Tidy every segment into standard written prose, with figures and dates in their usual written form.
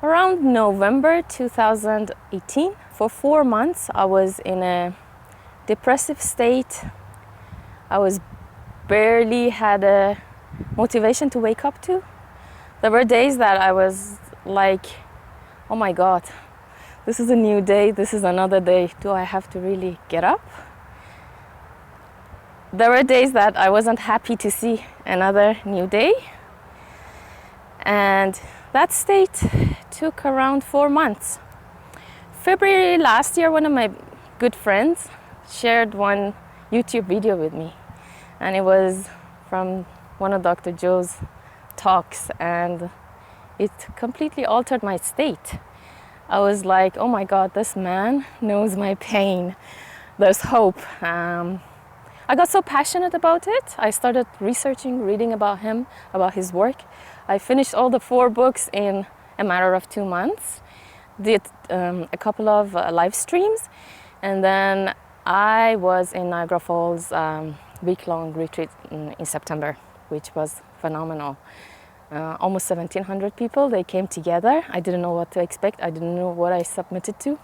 Around November 2018, for 4 months, I was in a depressive state. I was barely had a motivation to wake up to. There were days that I was like, oh my God, this is a new day, this is another day. Do I have to really get up? There were days that I wasn't happy to see another new day. And that state took around 4 months. February last year, one of my good friends shared one YouTube video with me. And it was from one of Dr. Joe's talks, and it completely altered my state. I was like, oh my God, this man knows my pain. There's hope. I got so passionate about it. I started researching, reading about him, about his work. I finished all the 4 books in a matter of 2 months, did a couple of live streams, and then I was in Niagara Falls week-long retreat in September, which was phenomenal. Almost 1,700 people, they came together. I didn't know what to expect. I didn't know what I submitted to.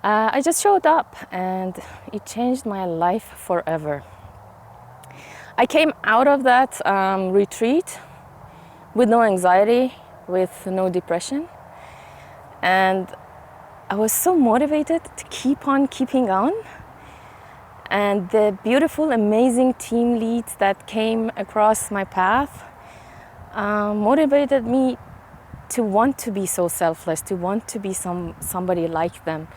I just showed up, and it changed my life forever. I came out of that retreat with no anxiety, with no depression, and I was so motivated to keep on keeping on. And the beautiful, amazing team leads that came across my path motivated me to want to be so selfless, to want to be somebody like them.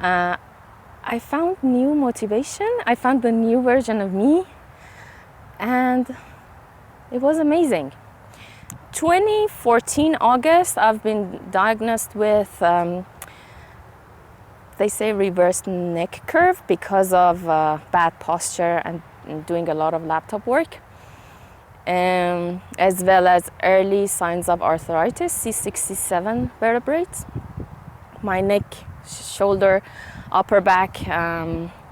I found new motivation. I found the new version of me, and it was amazing. 2014 August, I've been diagnosed with, they say, reversed neck curve because of bad posture and doing a lot of laptop work, as well as early signs of arthritis, C6, C7 vertebrae. My neck, shoulder, upper back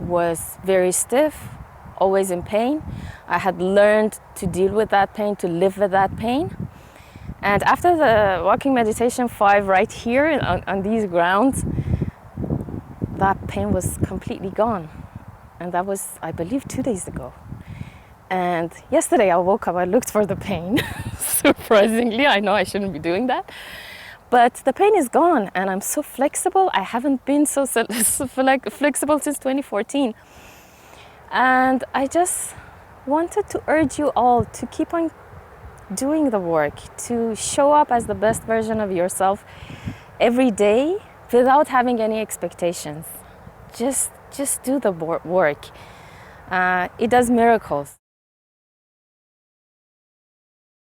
was very stiff, always in pain. I had learned to deal with that pain, to live with that pain. And after the walking meditation 5 right here on these grounds, that pain was completely gone. And that was, I believe, 2 days ago. And yesterday I woke up, I looked for the pain. Surprisingly, I know I shouldn't be doing that. But the pain is gone, and I'm so flexible. I haven't been so flexible since 2014. And I just wanted to urge you all to keep on doing the work, to show up as the best version of yourself every day without having any expectations. Just do the work. It does miracles.